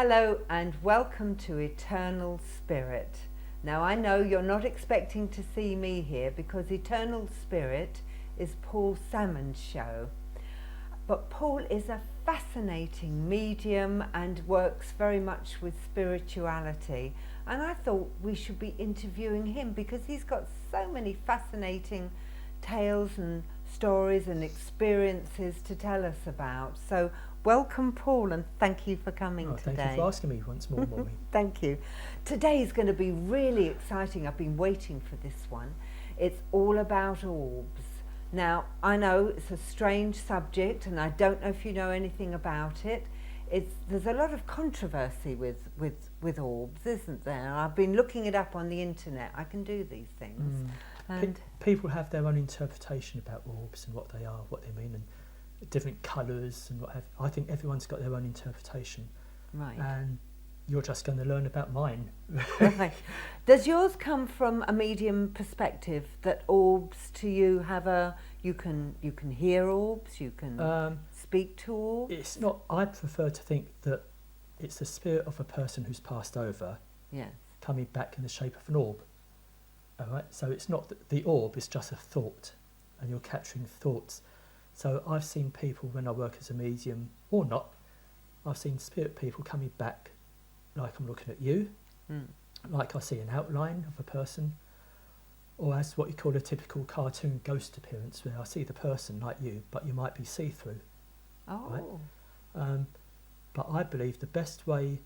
Hello and welcome to Eternal Spirit. Now I know you're not expecting to see me here because Eternal Spirit is Paul Salmon's show. But Paul is a fascinating medium and works very much with spirituality. And I thought we should be interviewing him because he's got so many fascinating tales and stories and experiences to tell us about. So welcome, Paul, and thank you for coming today. Thank you for asking me once more, Maureen. Thank you. Today is going to be really exciting. I've been waiting for this one. It's all about orbs. Now, I know it's a strange subject, and I don't know if you know anything about it. There's a lot of controversy with orbs, isn't there? I've been looking it up on the internet. I can do these things. And people have their own interpretation about orbs and what they are, what they mean, and different colours and what have. I think everyone's got their own interpretation. Right. And you're just going to learn about mine. Right. Does yours come from a medium perspective that orbs to you have you can hear orbs, you can speak to orbs? It's not. I prefer to think that it's the spirit of a person who's passed over, Yes. coming back in the shape of an orb. All right. So it's not that the orb is just a thought, and you're capturing thoughts. So I've seen people when I work as a medium or not. I've seen spirit people coming back, like I'm looking at you, like I see an outline of a person, or as what you call a typical cartoon ghost appearance, where I see the person like you, but you might be see-through. Oh. Right? But I believe the best way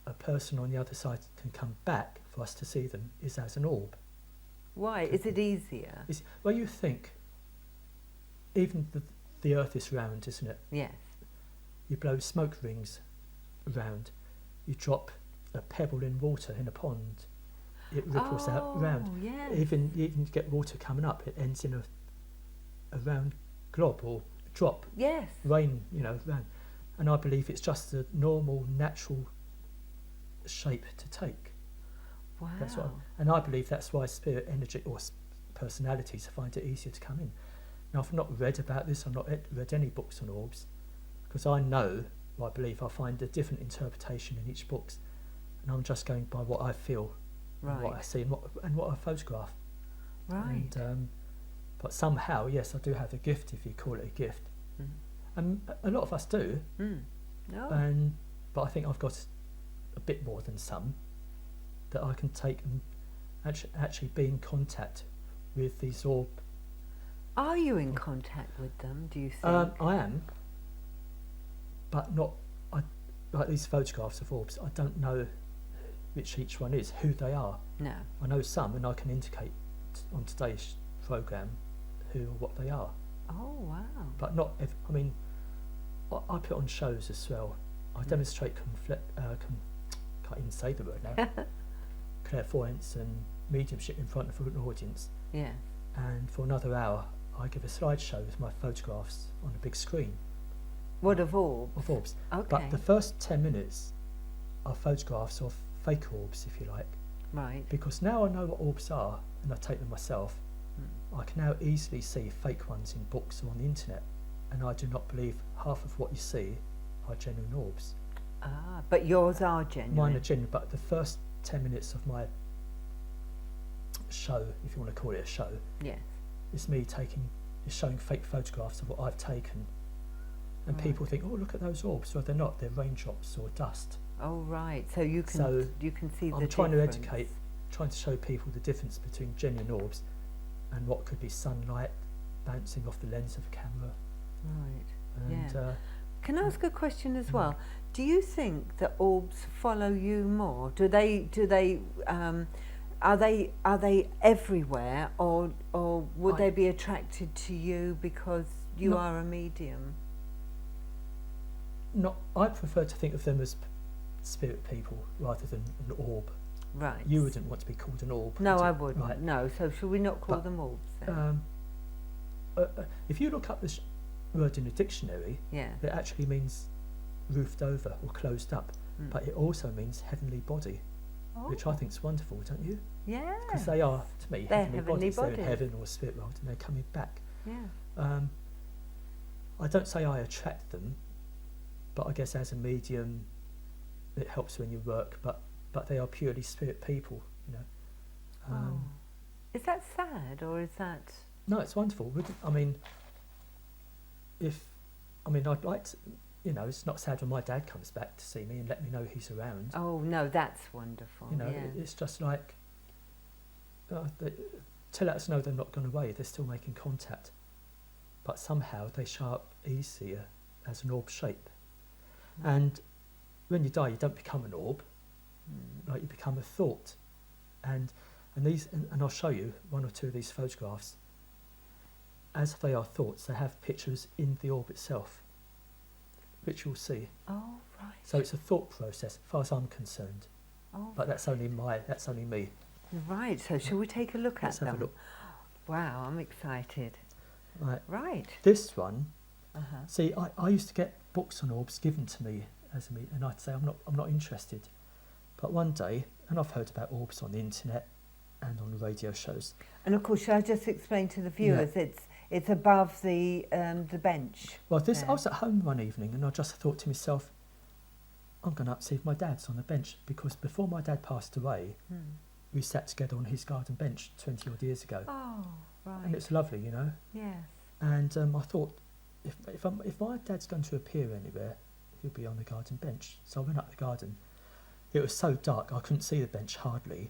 a person on the other side can come back for us to see them is as an orb. Why? Is it easier? Well, you think, even the earth is round, isn't it? Yes. You blow smoke rings around. You drop a pebble in water in a pond, it ripples out round. Yes. Even you get water coming up, it ends in a round glob or drop. Yes. Rain, round. And I believe it's just a normal, natural shape to take. Wow. And I believe that's why spirit energy or personalities find it easier to come in. Now, I've not read about this. I've not read any books on orbs, because I know, I believe I find a different interpretation in each book, and I'm just going by what I feel, and what I see, and what I photograph. Right. And, but somehow, yes, I do have a gift, if you call it a gift, and a lot of us do. Oh. But I think I've got a bit more than some, that I can take and actually be in contact with these orb. Are you in contact with them, do you think? I am, but not. Like these photographs of orbs, I don't know which each one is, who they are. No. I know some, and I can indicate on today's programme who or what they are. Oh, wow. But not. I put on shows as well. I demonstrate can't even say the word now. Clairvoyance and mediumship in front of an audience. Yeah. And for another hour, I give a slideshow with my photographs on a big screen. What, of orbs? Of orbs. Okay. But the first 10 minutes are photographs of fake orbs, if you like. Right. Because now I know what orbs are, and I take them myself, I can now easily see fake ones in books or on the internet. And I do not believe half of what you see are genuine orbs. Ah, but yours are genuine. Mine are genuine, but the first 10 minutes of my show, if you want to call it a show, yes, it's me showing fake photographs of what I've taken, and people think, oh, look at those orbs. Well, they're not. They're raindrops or dust. Oh, right. So you can see the I'm trying difference. to educate, trying to show people the difference between genuine orbs and what could be sunlight bouncing off the lens of a camera. Right. And, yeah. Can I ask a question as well? Do you think that orbs follow you more? Are they everywhere, or would they be attracted to you because you are a medium? I prefer to think of them as spirit people rather than an orb. Right. You wouldn't want to be called an orb. No, I wouldn't. Right. No. So should we not call them orbs then? If you look up this word in a dictionary, yeah, it actually means roofed over or closed up, but it also means heavenly body, which I think is wonderful, don't you? Yeah. Because they are, to me, heavenly bodies. They're in bodies. heaven or spirit world, and they're coming back. Yeah. I don't say I attract them, but I guess as a medium, it helps when you work, but they are purely spirit people, you know. Is that sad, or is that... No, it's wonderful. I'd like to, you know, it's not sad when my dad comes back to see me and let me know he's around. Oh, no, that's wonderful. You know, yeah. it's just like, to let us know they're not gone away, they're still making contact. But somehow they show up easier as an orb shape. And when you die, you don't become an orb, like you become a thought. And I'll show you one or two of these photographs. As they are thoughts, they have pictures in the orb itself, which you'll see. Oh, right. So it's a thought process, as far as I'm concerned. Oh, But that's only me. right. So shall we take a look Let's at them? have a look. Wow, I'm excited. Right. Right. This one, Uh-huh. see, I used to get books on orbs given to me and I'd say I'm not interested. But one day, and I've heard about orbs on the internet and on the radio shows. And of course, shall I just explain to the viewers? It's above the bench. Well, there. I was at home one evening and I just thought to myself, I'm going to see if my dad's on the bench, because before my dad passed away, we sat together on his garden bench 20 odd years ago. Oh, right. And it's lovely, you know. Yes. And I thought, if my dad's going to appear anywhere, he'll be on the garden bench. So I went up the garden. It was so dark I couldn't see the bench hardly,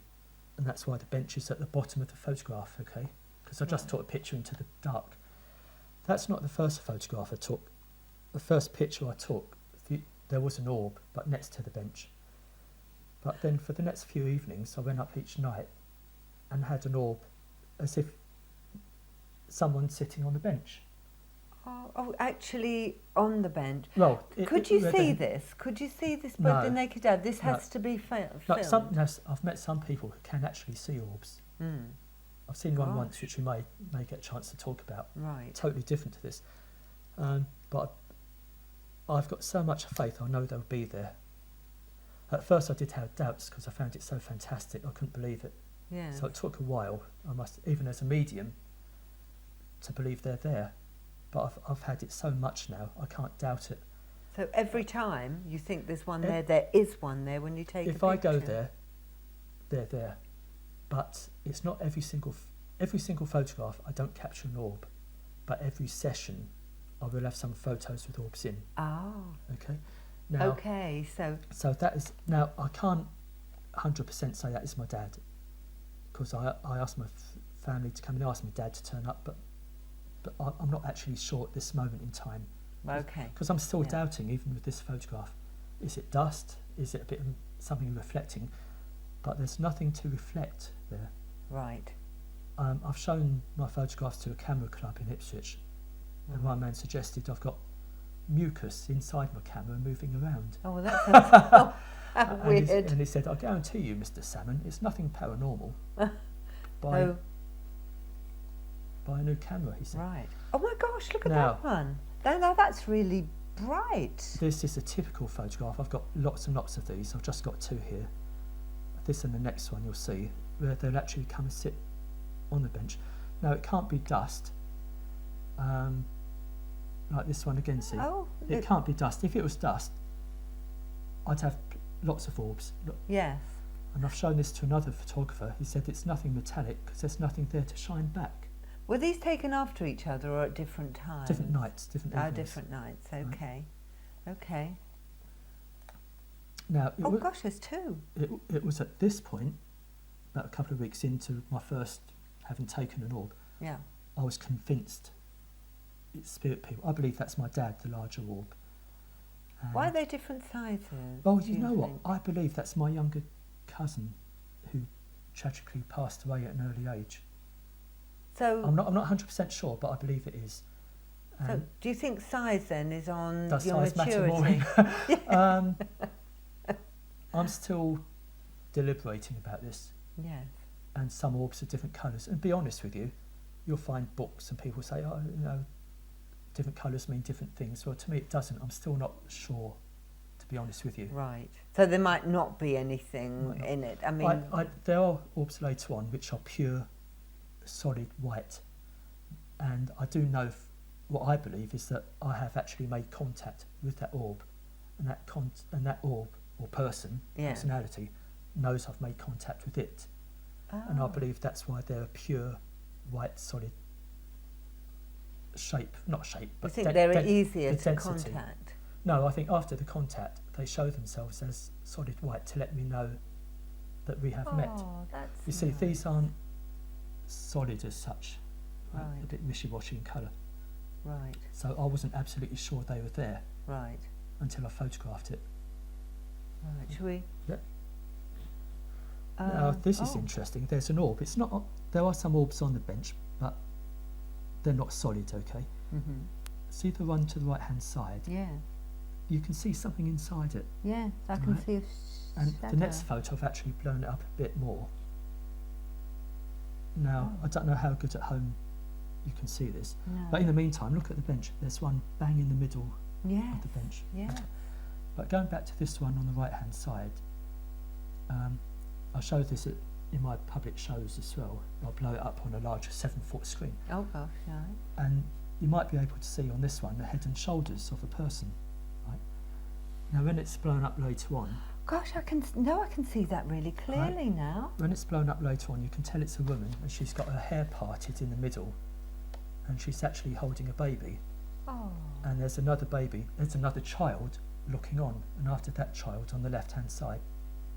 and that's why the bench is at the bottom of the photograph, okay? Because I just took a picture into the dark. That's not the first photograph I took. The first picture I took, there was an orb, but next to the bench. But then for the next few evenings, I went up each night and had an orb, as if someone sitting on the bench. Oh, actually on the bench. Well, Could you see this? Could you see this by the naked eye? This has to be filmed. I've met some people who can actually see orbs. I've seen one once, which we may get a chance to talk about. Right. Totally different to this. But I've got so much faith, I know they'll be there. At first I did have doubts because I found it so fantastic, I couldn't believe it. Yeah. So it took a while, even as a medium, to believe they're there. But I've had it so much now, I can't doubt it. So every time you think there's one there is one there when you take a picture? If I go there, they're there. But it's not every single photograph I don't capture an orb, but every session I will have some photos with orbs in. Oh. Okay. Now, okay, so that is, now I can't 100% say that is my dad, because I asked my family to come and ask my dad to turn up, but I'm not actually sure at this moment in time. Okay. Because I'm still doubting, even with this photograph. Is it dust? Is it a bit of something reflecting? But there's nothing to reflect there. Right. I've shown my photographs to a camera club in Ipswich, and one man suggested I've got mucus inside my camera moving around. Oh, well, that sounds weird. And he said, I guarantee you, Mr. Salmon, it's nothing paranormal. Buy a new camera, he said. Right. Oh my gosh, look at that one. Now that's really bright. This is a typical photograph. I've got lots and lots of these. I've just got two here. This and the next one you'll see, where they'll actually come and sit on the bench. Now it can't be dust. Like this one again, see? Oh, it can't be dust. If it was dust, I'd have lots of orbs. Look. Yes. And I've shown this to another photographer. He said it's nothing metallic because there's nothing there to shine back. Were these taken after each other or at different times? Different nights, different evenings. Different nights, okay. Right. Okay. Now, gosh, there's two. It was at this point, about a couple of weeks into my first having taken an orb, I was convinced it's spirit people. I believe that's my dad, the larger orb. Why are they different sizes? Well, you know what? I believe that's my younger cousin who tragically passed away at an early age. So I'm not 100% sure, but I believe it is. So do you think size then is on does your size maturity? Matter, Maureen? I'm still deliberating about this. Yes. And some orbs are different colours. And be honest with you, you'll find books and people say, oh, you know, different colours mean different things. Well, to me it doesn't. I'm still not sure, to be honest with you. Right. So there might not be anything in it. I mean, there are orbs later on which are pure, solid white. And I do know what I believe is that I have actually made contact with that orb. And that orb or person, Yeah. personality, knows I've made contact with it. And I believe that's why they're a pure, white, solid shape. Not shape, You but think they're easier the to density. contact? No, I think after the contact, they show themselves as solid white to let me know that we have met. Oh, that's You see, nice. these aren't solid as such, right? Right. A bit wishy-washy in colour. Right, So I wasn't absolutely sure they were there right, until I photographed it. right. Shall we? Yeah. Now, this is oh, interesting. There's an orb. It's not. There are some orbs on the bench, but they're not solid. Okay. Mm-hmm. See the one to the right-hand side. Yeah, You can see something inside it. yeah. I can Right. see a And shadow. the next photo, I've actually blown it up a bit more. Now, Oh. I don't know how good at home you can see this, No. but in the meantime, look at the bench. There's one bang in the middle Yes. of the bench. Yeah. But going back to this one on the right-hand side, I show this in my public shows as well. I'll blow it up on a larger 7-foot screen. Oh gosh, right. And you might be able to see on this one the head and shoulders of a person. Right? Now, when it's blown up later on, Gosh, I can see that really clearly now. when it's blown up later on, you can tell it's a woman, and she's got her hair parted in the middle, and she's actually holding a baby. Oh, And there's another baby, there's another child looking on, and after that child on the left-hand side,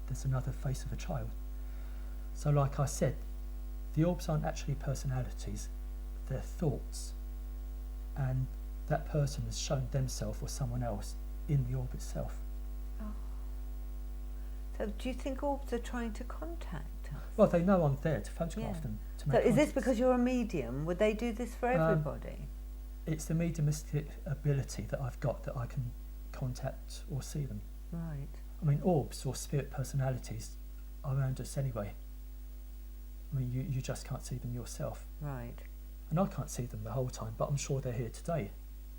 there's another face of a child. So like I said, the orbs aren't actually personalities, they're thoughts, and that person has shown themselves or someone else in the orb itself. so do you think orbs are trying to contact us? Well, they know I'm there to photograph Yeah. them. To So make is this contacts. because you're a medium? Would they do this for everybody? It's the mediumistic ability that I've got that I can contact or see them. Right. I mean, orbs or spirit personalities are around us anyway. I mean, you just can't see them yourself. Right. And I can't see them the whole time, but I'm sure they're here today,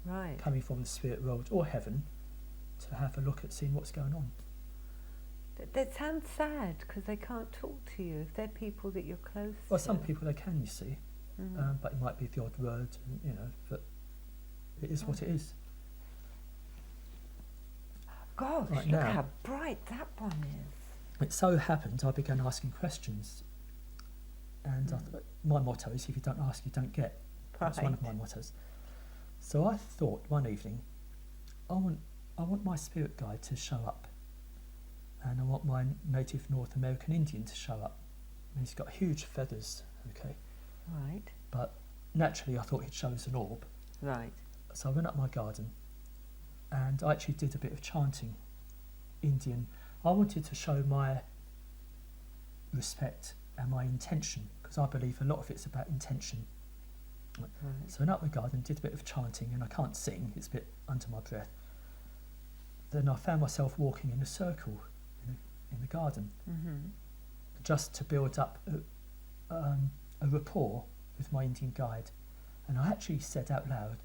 Right. coming from the spirit world or heaven, to have a look at seeing what's going on. That sounds sad because they can't talk to you if they're people that you're close Well, to. some people they can, you see, but it might be the odd word, and, you know, but it is what it is. Gosh, Right look now. how bright that one is. It so happened I began asking questions, and my motto is, if you don't ask, you don't get. That's one of my mottos. So I thought one evening, I want my spirit guide to show up, and I want my native North American Indian to show up. And he's got huge feathers, okay, Right. but naturally I thought he'd show us an orb. Right. So I went up my garden, and I actually did a bit of chanting, Indian. I wanted to show my respect and my intention, because I believe a lot of it's about intention. Right. So I went up my garden, did a bit of chanting, and I can't sing, it's a bit under my breath. Then I found myself walking in a circle in the garden, just to build up a rapport with my Indian guide. And I actually said out loud,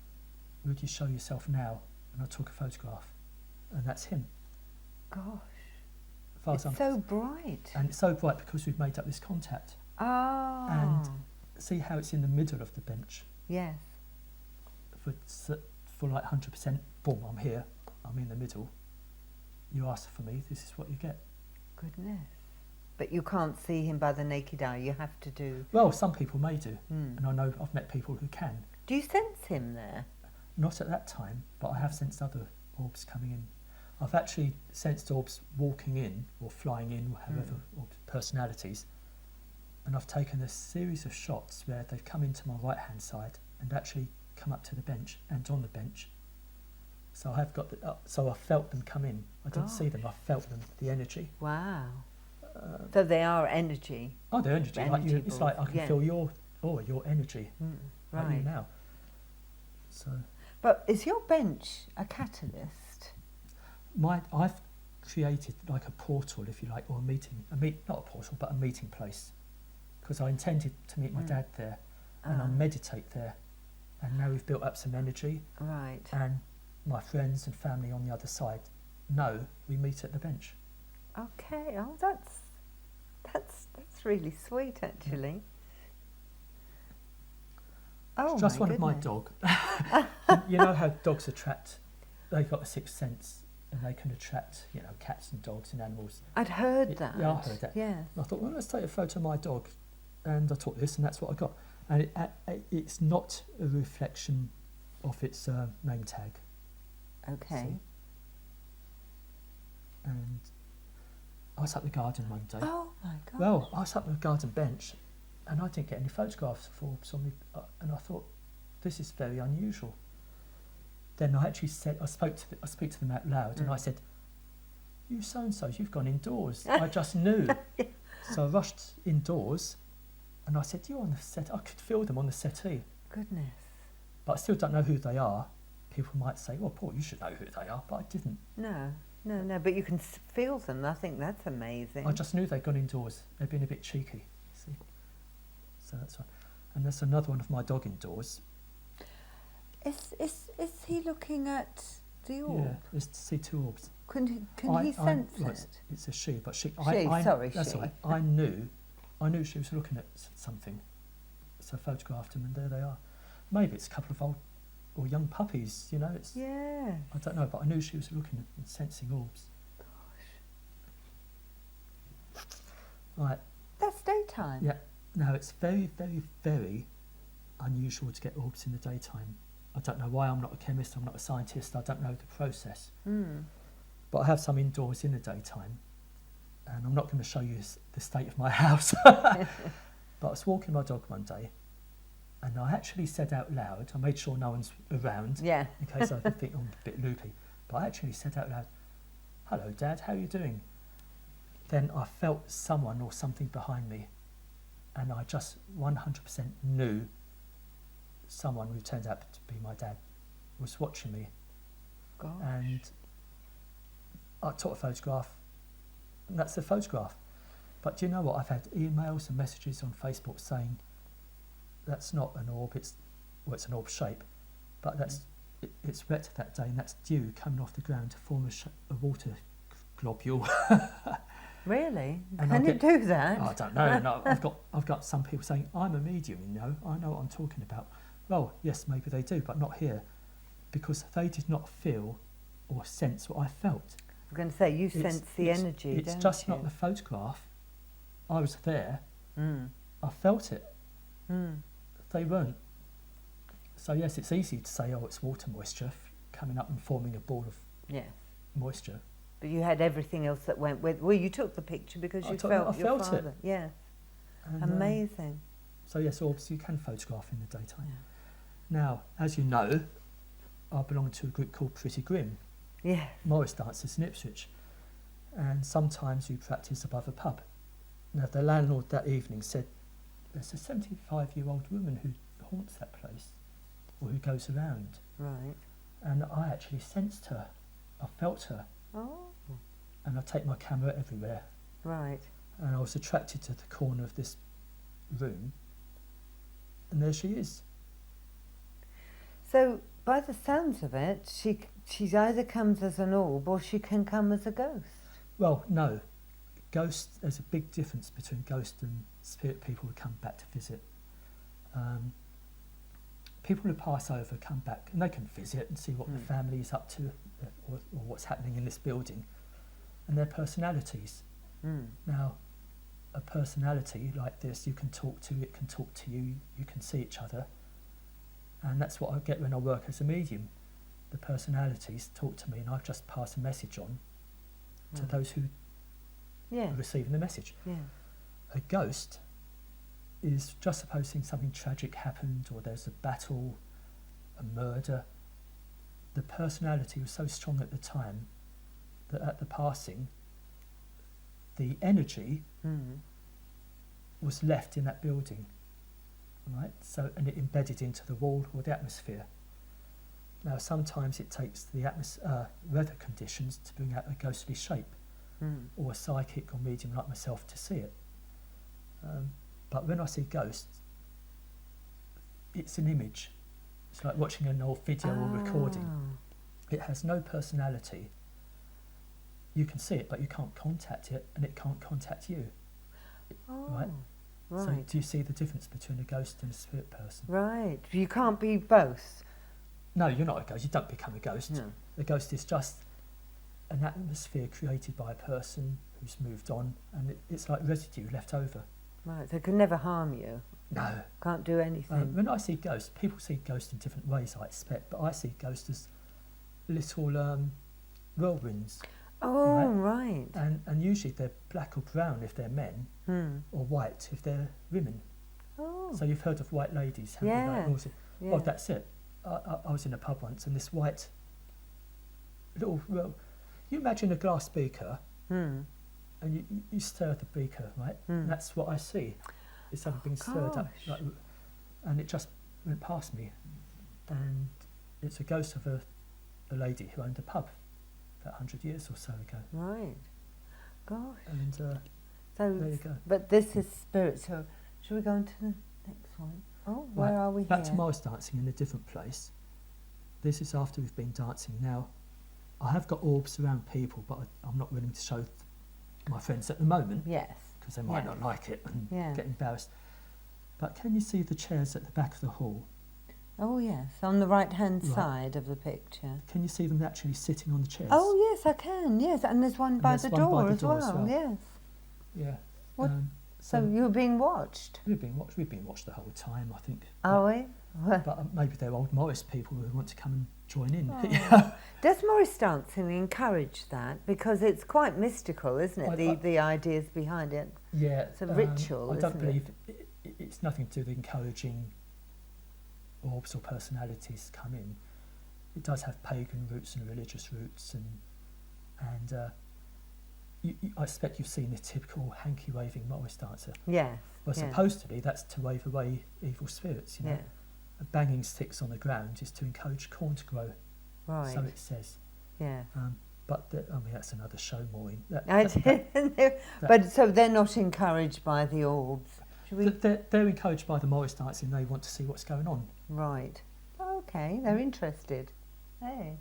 "Would you show yourself now?" And I took a photograph, and that's him. Gosh, As far as it's so bright. and it's so bright because we've made up this contact. Oh. And see how it's in the middle of the bench yes. for like 100%. Boom! I'm here. I'm in the middle. You asked for me. This is what you get. Goodness. But you can't see him by the naked eye. You have to do. Well, some people may do, and I know I've met people who can. Do you sense him there? Not at that time, but I have sensed other orbs coming in. I've actually sensed orbs walking in or flying in, or however, orbs, personalities. And I've taken a series of shots where they've come into my right-hand side and actually come up to the bench and on the bench. So I have got so I felt them come in. I didn't see them. I felt them, the energy. Wow. So they are energy. Oh, the energy! Like you, it's like I can yeah. feel your energy right Right. now. So But is your bench a catalyst? I've created like a portal, if you like, or not a portal, but a meeting place, because I intended to meet my dad there, and I meditate there, and now we've built up some energy, Right. and my friends and family on the other side know we meet at the bench. Okay. Oh, that's really sweet, actually. Oh, It's just my one of my goodness. dog. You know how dogs attract? They've got a sixth sense, and they can attract, you know, cats and dogs and animals. I'd heard that. Yeah, I heard that. Yes. And I thought, well, let's take a photo of my dog, and I took this, and that's what I got. And it's not a reflection of its name tag. Okay. See? And I was up the garden one day. Oh my God. Well, I was up on the garden bench, and I didn't get any photographs of orbs on me, and I thought, this is very unusual. Then I actually said, I speak to them out loud, and I said, you so-and-sos, you've gone indoors. I just knew. So I rushed indoors, and I said, you're on the set. I could feel them on the settee. Goodness. But I still don't know who they are. People might say, well, Paul, you should know who they are, but I didn't. No, but you can feel them. I think that's amazing. I just knew they'd gone indoors. They'd been a bit cheeky, you see. So that's one. And there's another one of my dog indoors. Is he looking at the orb? Yeah, there's see two orbs. Can he sense it? It's a she, but she. That's all right. I knew she was looking at something, so I photographed them, and there they are. Maybe it's a couple of old or young puppies, you know. It's. Yeah. I don't know, but I knew she was looking at and sensing orbs. Gosh. Right. That's daytime. Yeah. Now it's very, very, very unusual to get orbs in the daytime. I don't know why. I'm not a chemist, I'm not a scientist, I don't know the process. But I have some indoors in the daytime, and I'm not going to show you the state of my house. But I was walking my dog one day, and I actually said out loud, I made sure no one's around, Yeah. in case I think I'm a bit loopy, but I actually said out loud, hello Dad, how are you doing? Then I felt someone or something behind me, and I just 100% knew someone who turned out to be my dad was watching me. Gosh. And I took a photograph, and that's the photograph. But do you know what? I've had emails and messages on Facebook saying that's not an orb, it's an orb shape, but it's wet that day, and that's dew coming off the ground to form a water globule. Really? And Can it do that? I don't know. No, I've got some people saying I'm a medium, you know, I know what I'm talking about. Well, yes, maybe they do, but not here, because they did not feel or sense what I felt. I was going to say, you sense the energy, don't you? It's just not the photograph. I was there. I felt it. They weren't. So yes, it's easy to say, oh, it's water moisture coming up and forming a ball of moisture. But you had everything else that went with. Well, you took the picture because you felt your father. It. Yes. And, amazing. So yes, orbs you can photograph in the daytime. Yeah. Now, as you know, I belong to a group called Pretty Grim. Yeah. Morris dances in Ipswich, and sometimes we practice above a pub. Now, the landlord that evening said, "There's a 75-year-old woman who haunts that place, or who goes around." Right. And I actually sensed her. I felt her. Oh. And I take my camera everywhere. Right. And I was attracted to the corner of this room, and there she is. So, by the sounds of it, she either comes as an orb or she can come as a ghost. Well, no. Ghost, there's a big difference between ghost and spirit people who come back to visit. People who pass over come back, and they can visit and see what the family is up to, or what's happening in this building, and their personalities. Now, a personality like this, you can talk to, it can talk to you, you can see each other, and that's what I get when I work as a medium. The personalities talk to me, and I just pass a message on to those who are receiving the message. Yeah. A ghost is just supposing something tragic happened, or there's a battle, a murder. The personality was so strong at the time that at the passing, the energy was left in that building, right? So, and it embedded into the wall or the atmosphere. Now, sometimes it takes the weather conditions to bring out a ghostly shape, or a psychic or medium like myself to see it. But when I see ghosts, it's an image. It's like watching an old video or recording. It has no personality. You can see it, but you can't contact it, and it can't contact you. Right? So do you see the difference between a ghost and a spirit person? Right. You can't be both. No, you're not a ghost. You don't become a ghost. No. The ghost is just an atmosphere created by a person who's moved on, and it's like residue left over. Right, so it can never harm you. No. Can't do anything. When I see ghosts, people see ghosts in different ways, I expect, but I see ghosts as little whirlwinds. Oh, right. And usually they're black or brown if they're men, or white if they're women. Oh. So you've heard of white ladies, haven't you? Like, Yeah. well, that's it. I was in a pub once, and this white little, well, you imagine a glass beaker, and you stir the beaker, right? And that's what I see. It's something being stirred up, like, and it just went past me. And it's a ghost of a lady who owned a pub about 100 years or so ago. Right. Gosh. And So there you go. But this is spirit, so should we go on to the next one? Oh, where are we back here? to Morris dancing in a different place. This is after we've been dancing. Now, I have got orbs around people, but I'm not willing to show my friends at the moment. Yes. Because they might not like it and get embarrassed. But can you see the chairs at the back of the hall? Oh, yes, on the right-hand side of the picture. Can you see them actually sitting on the chairs? Oh, yes, I can, yes. And there's one by the door as well, yes. Yeah. What? So you're being watched? We've been watched the whole time, I think. Are we? But maybe they're old Morris people who want to come and join in. Oh. Does Morris dancing encourage that? Because it's quite mystical, isn't it? The ideas behind it. Yeah. It's a ritual, I don't believe it's nothing to do with encouraging orbs or personalities to come in. It does have pagan roots and religious roots, and I expect you've seen the typical hanky waving Morris dancer. Yes. Well, supposedly that's to wave away evil spirits, you know. Yeah. Banging sticks on the ground is to encourage corn to grow. Right. So it says. Yeah. But that's another show, Maureen. But so they're not encouraged by the orbs. They're encouraged by the Morris dancing. They want to see what's going on. Right. Okay, they're interested. Hey.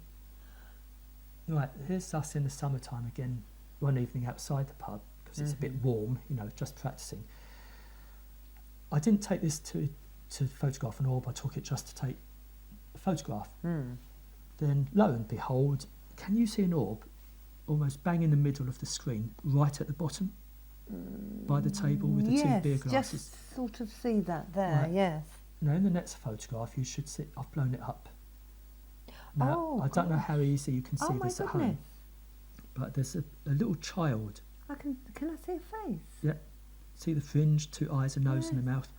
Right, here's us in the summertime again, one evening outside the pub, because it's a bit warm, you know, just practising. I didn't take this to photograph an orb, I took it just to take a photograph. Then, lo and behold, can you see an orb almost bang in the middle of the screen, right at the bottom, by the table with the two beer glasses? Yes, just sort of see that there, right. Yes. Now, in the next photograph, you should see, I've blown it up. Now, I don't know how easy you can see this at home, but there's a little child. Can I see a face? Yeah. See the fringe, 2 eyes, a nose and a mouth,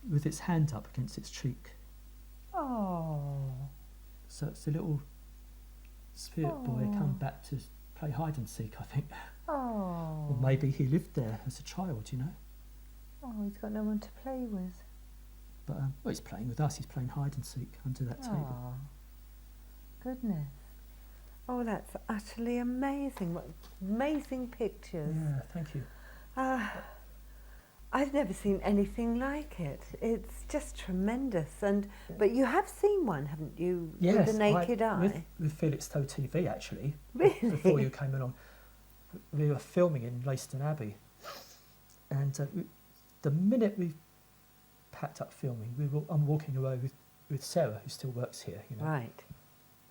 with its hand up against its cheek. Oh. So it's a little spirit boy come back to play hide and seek, I think. Oh. Or maybe he lived there as a child, you know. Oh, he's got no one to play with. But he's playing with us. He's playing hide and seek under that table. Oh. Goodness. Oh, that's utterly amazing. What amazing pictures. Yeah, thank you. I've never seen anything like it. It's just tremendous. But you have seen one, haven't you? Yes, with the naked eye. With Felixstowe TV, actually. Really? Before you came along. We were filming in Leiston Abbey. And the minute we packed up filming, I'm walking away with Sarah, who still works here, you know. Right.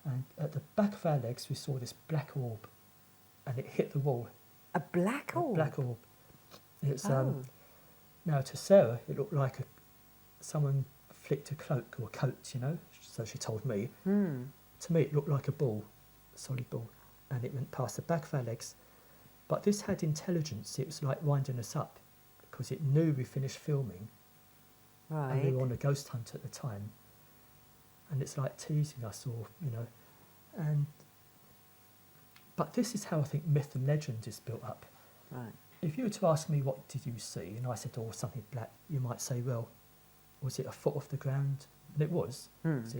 And at the back of our legs, we saw this black orb, and it hit the wall. A black orb? A black orb. It's now to Sarah, it looked like someone flicked a cloak or coat, you know. So she told me. To me, it looked like a ball, a solid ball, and it went past the back of our legs. But this had intelligence. It was like winding us up, because it knew we finished filming. Right. And we were on a ghost hunt at the time. And it's like teasing us, or, you know. But this is how I think myth and legend is built up. Right. If you were to ask me, what did you see? And I said, something black, you might say, well, was it a foot off the ground? And it was. So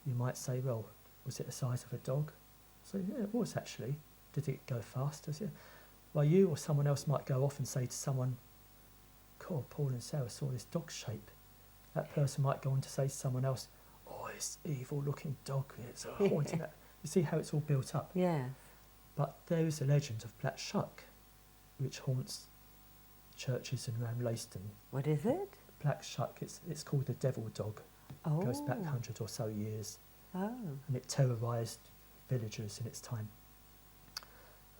you might say, well, was it the size of a dog? So yeah, it was actually. Did it go fast? Well, you or someone else might go off and say to someone, God, Paul and Sarah saw this dog shape. That person might go on to say to someone else, oh, this evil-looking dog, it's a haunting. You see how it's all built up? Yes. But there is a legend of Black Shuck, which haunts churches and around Leiston. What is it? Black Shuck, it's called the devil dog. Oh. It goes back 100 or so years. Oh. And it terrorised villagers in its time.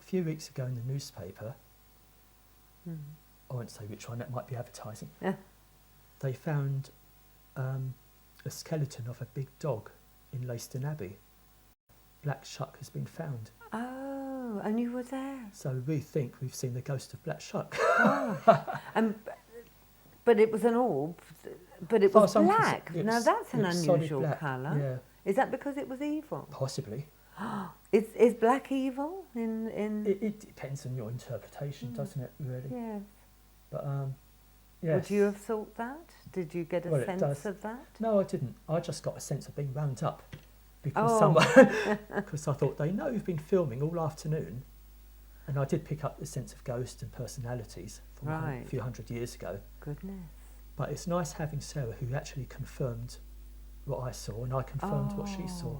few weeks ago in the newspaper, Mm. I won't say which one, that might be advertising, Yeah. they found a skeleton of a big dog in Leiston Abbey. Black Shuck has been found. Oh, and you were there. So we think we've seen the ghost of Black Shuck. But it was an orb, but it Far was as I'm black. concerned, Now that's an it's solid unusual black, colour. Yeah, Is that because it was evil? possibly. Is black evil in? It depends on your interpretation, doesn't it, really? Yes. But, yes. Would you have thought that? Did you get a Well, it sense does. of that? No, I didn't. I just got a sense of being wound up because because I thought they know you've been filming all afternoon, and I did pick up the sense of ghosts and personalities from Right. a few hundred years ago. Goodness. But it's nice having Sarah, who actually confirmed what I saw, and I confirmed what she saw.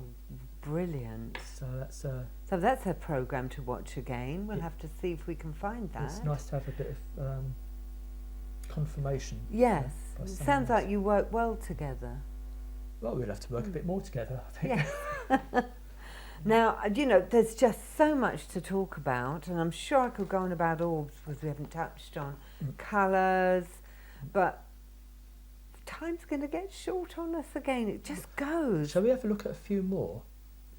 Brilliant. So that's So that's a programme to watch again. We'll It- have to see if we can find that. it's nice to have a bit of confirmation. Yes. by It someone sounds else. like you work well together. Well, we'll have to work a bit more together, I think. Yes. Now, there's just so much to talk about, and I'm sure I could go on about orbs because we haven't touched on colours, but time's going to get short on us again. It just goes. Shall we have a look at a few more,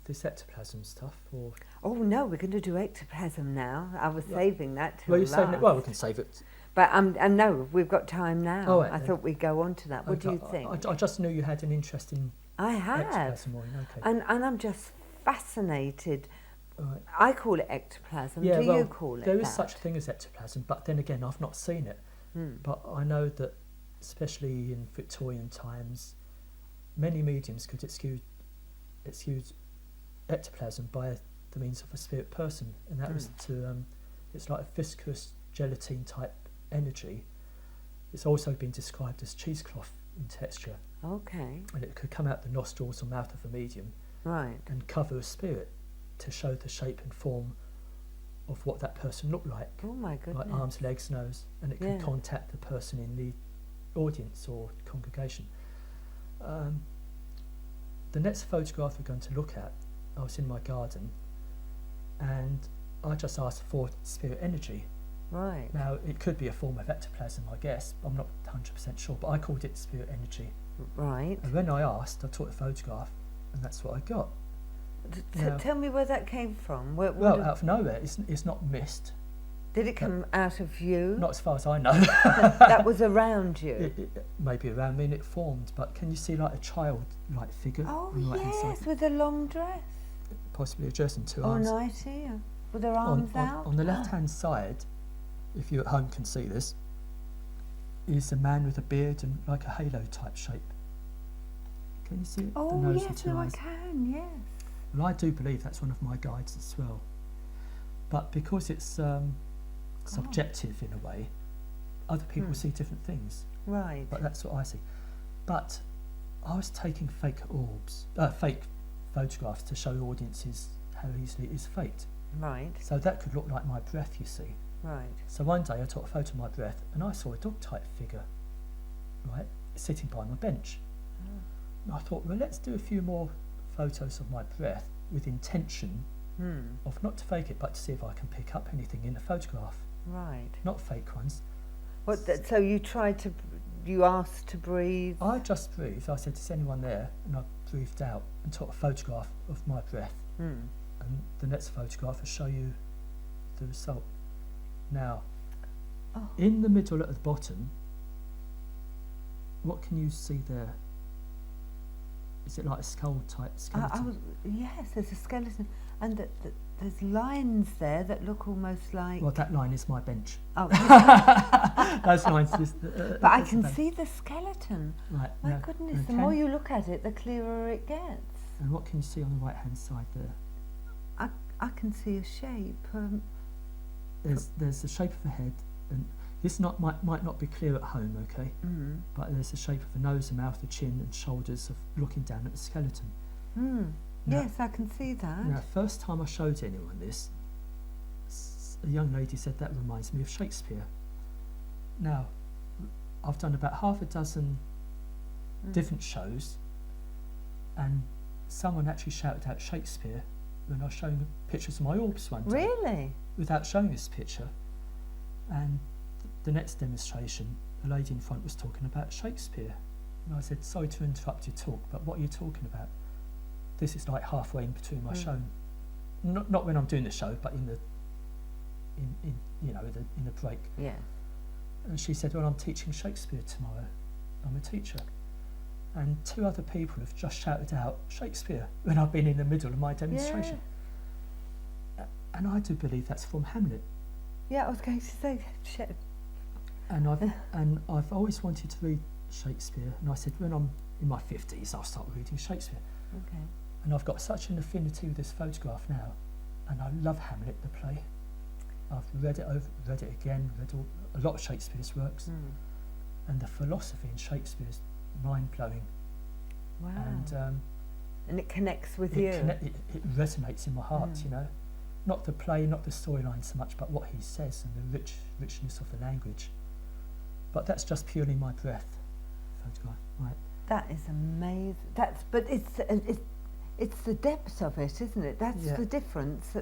this ectoplasm stuff? Or Oh no, we're going to do ectoplasm now. I was saving that till well, you're last. saving it. Well, we can save it. But no, we've got time now. Oh, right I then. thought we'd go on to that. What do you Okay, think? I just knew you had an interest in I have, ectoplasm, Maureen. Okay. and I'm just fascinated. Right. I call it ectoplasm. Yeah, do well, you call it there is that? such a thing as ectoplasm, but then again, I've not seen it. Hmm. But I know that, especially in Victorian times, many mediums could excuse ectoplasm by the means of a spirit person, and that was to it's like a viscous gelatine type energy. It's also been described as cheesecloth in texture, Okay, and it could come out the nostrils or mouth of a medium right. and cover a spirit to show the shape and form of what that person looked like. Oh my goodness. Like arms, legs, nose, and it can Yeah. contact the person in the audience or congregation. The next photograph we're going to look at, I was in my garden and I just asked for spirit energy. Right. Now, it could be a form of ectoplasm, I guess. I'm not 100% sure, but I called it spirit energy. Right. And when I asked, I took a photograph, and that's what I got. Now- Tell me where that came from. Where Well, did, out of nowhere, it's not mist. did it come out of you? Not as far as I know. That was around you. It maybe around me and it formed, but can you see like a child-like figure Oh on the right-hand yes, side? with a long dress. Possibly a dress and two Or arms. nighty, with her arms out. On the left-hand side, if you at home can see this, is a man with a beard and like a halo-type shape. Can you see it? Oh the nose and yes, two no, I eyes. can. Yes. Well, I do believe that's one of my guides as well. But because it's subjective in a way, other people see different things. Right. But that's what I see. But I was taking fake photographs to show audiences how easily it is faked. Right. So that could look like my breath, you see. Right. So one day I took a photo of my breath and I saw a dog-type figure, right, sitting by my bench. And I thought, well, let's do a few more photos of my breath with intention of not to fake it, but to see if I can pick up anything in the photograph, Right. not fake ones. So you you asked to breathe. I just breathed. I said, is anyone there? And I breathed out and took a photograph of my breath. And the next photograph will show you the result. Now, in the middle at the bottom, what can you see there? Is it like a skull type skeleton? Yes, there's a skeleton, and there's lines there that look almost like. Well, that line is my bench. Oh, Those lines. but I can see the skeleton. Right. My now, goodness, the okay. more you look at it, the clearer it gets. And what can you see on the right-hand side there? I can see a shape. There's the shape of a head, and this might not be clear at home, okay? But there's the shape of a nose, a mouth, a chin, and shoulders of looking down at the skeleton. Now- Yes, I can see that. Now, first time I showed anyone this, a young lady said that reminds me of Shakespeare. Now, I've done about half a dozen different shows, and someone actually shouted out Shakespeare when I was showing pictures of my orbs one day. Really? without showing this picture. And the next demonstration, the lady in front was talking about Shakespeare. And I said, sorry to interrupt your talk, but what are you talking about? This is like halfway in between my show. Not when I'm doing the show, but in the break. Yeah. And she said, well, I'm teaching Shakespeare tomorrow. I'm a teacher. And 2 other people have just shouted out Shakespeare when I've been in the middle of my demonstration. Yeah. And I do believe that's from Hamlet. Yeah, I was going to say shit. And I've always wanted to read Shakespeare. And I said, when I'm in my 50s, I'll start reading Shakespeare. Okay. And I've got such an affinity with this photograph now. And I love Hamlet, the play. I've read it again, a lot of Shakespeare's works. And the philosophy in Shakespeare is mind-blowing. Wow. And it connects with you. It resonates in my heart, you know. Not the play, not the storyline so much, but what he says and the richness of the language. But that's just purely my breath photograph, right? That is amazing. But it's the depth of it, isn't it? That's the difference.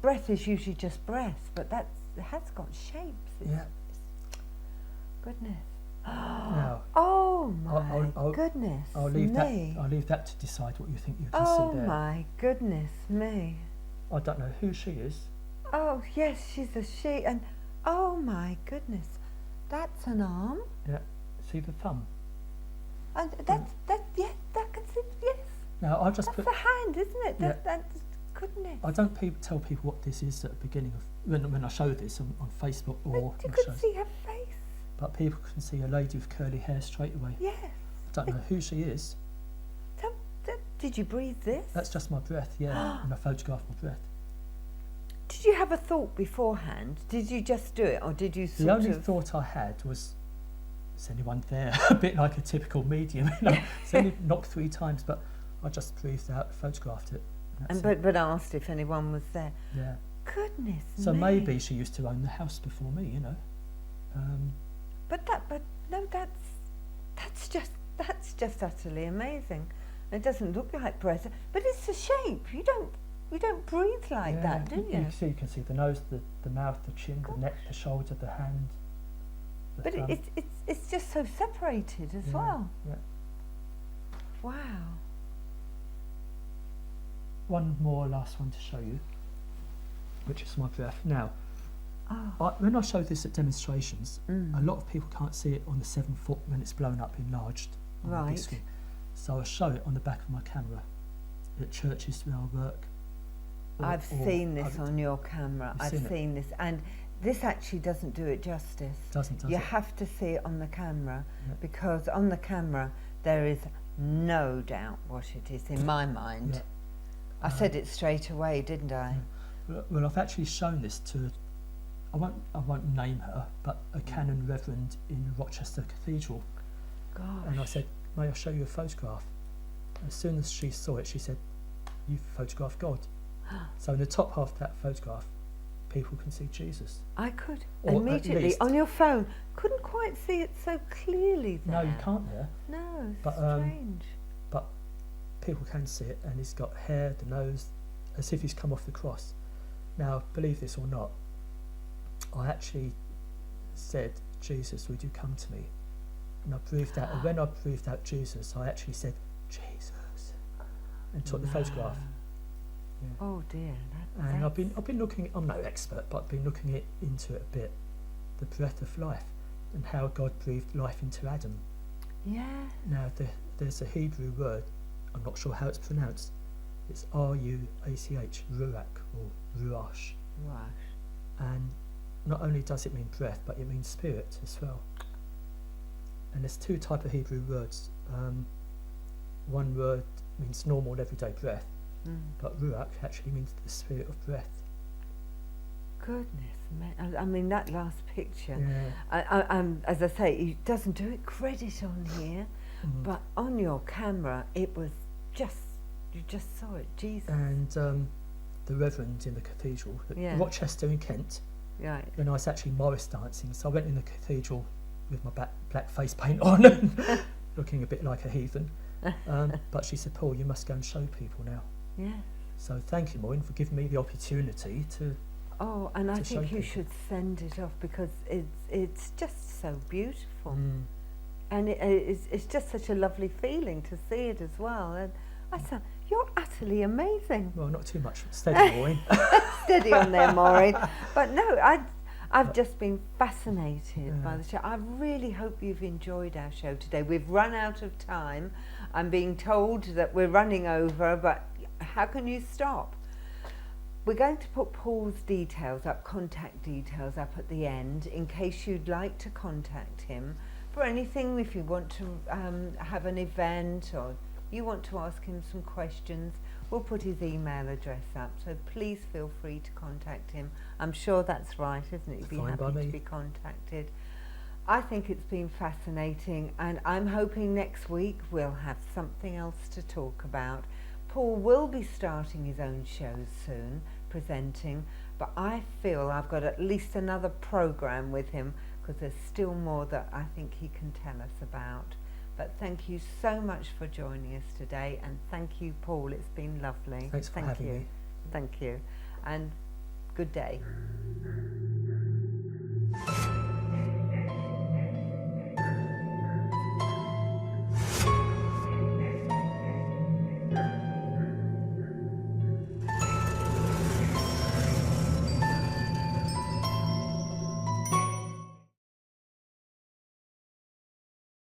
Breath is usually just breath, but it has got shapes. Goodness. Now, oh my goodness. I'll leave that to decide what you think you can see there. Oh my goodness me. I don't know who she is. Oh yes, she's a she, and oh my goodness, that's an arm. Yeah, see the thumb. And that can see, yes. Now I just that's the hand, isn't it? Yeah. That's goodness. I don't tell people what this is at the beginning of when I show this on Facebook or. But you could see her face. But people can see a lady with curly hair straight away. Yes. I don't know who she is. Did you breathe this? That's just my breath, yeah, and I photograph my breath. Did you have a thought beforehand? Did you just do it, or did you The only thought I had was, is anyone there? A bit like a typical medium, you know. It's only knocked 3 times, but I just breathed out, photographed it. But asked if anyone was there. Yeah. Goodness So me. maybe she used to own the house before me, you know. That's just utterly amazing. It doesn't look like breath, but it's the shape. You don't breathe like that, do you? You can see the nose, the mouth, the chin, the neck, the shoulder, the hand. But it's just so separated as well. Yeah. Wow. One more last one to show you, which is my breath. Now, when I show this at demonstrations, a lot of people can't see it on the 7-foot when it's blown up enlarged on the big screen. So I show it on the back of my camera at churches where I work. I've seen this on your camera. I've seen this, and this actually doesn't do it justice. Does you have to see it on the camera, because on the camera there is no doubt what it is in my mind. I said it straight away, didn't I? Well, I've actually shown this to, I won't name her, but a canon reverend in Rochester Cathedral. Gosh. And I said, may I show you a photograph? As soon as she saw it, she said, you've photographed God. So in the top half of that photograph, people can see Jesus. I could Or immediately on your phone. Couldn't quite see it so clearly there. No, you can't there. No, it's But, strange. But people can see it, and he's got hair, the nose, as if he's come off the cross. Now, believe this or not, I actually said, Jesus, would you come to me? And I breathed out, and when I breathed out Jesus, I actually said, Jesus, and took the photograph. Yeah. Oh dear. And I've been looking, I'm no expert, but I've been looking into it a bit, the breath of life, and how God breathed life into Adam. Yeah. Now, there's a Hebrew word, I'm not sure how it's pronounced, it's R-U-A-C-H, ruach, or ruach. Ruach. And not only does it mean breath, but it means spirit as well. And there's 2 types of Hebrew words. One word means normal everyday breath, but ruach actually means the spirit of breath. Goodness me. I mean, that last picture, Yeah. as I say, it doesn't do it credit on here, but on your camera, it was just, you just saw it, Jesus. And the reverend in the cathedral, Rochester in Kent, when I was actually Morris dancing, so I went in the cathedral with my black face paint on and looking a bit like a heathen. But she said, Paul, you must go and show people now. Yeah. So thank you, Maureen, for giving me the opportunity to Oh, and I to show think you people. should send it off because it's just so beautiful. Mm. And it's just such a lovely feeling to see it as well. And I said, you're utterly amazing. Well, not too much. Steady, Maureen. Steady on there, Maureen. But no, I've just been fascinated by the show. I really hope you've enjoyed our show today. We've run out of time. I'm being told that we're running over, but how can you stop? We're going to put Paul's details up, contact details up at the end, in case you'd like to contact him for anything, if you want to have an event or you want to ask him some questions. We'll put his email address up, so please feel free to contact him. I'm sure that's right, isn't it? You'd be Fine by happy me. to be contacted. I think it's been fascinating, and I'm hoping next week we'll have something else to talk about. Paul will be starting his own shows soon, presenting, but I feel I've got at least another program with him because there's still more that I think he can tell us about. But thank you so much for joining us today, and thank you, Paul. It's been lovely. Thanks for having me. Thank you, and good day.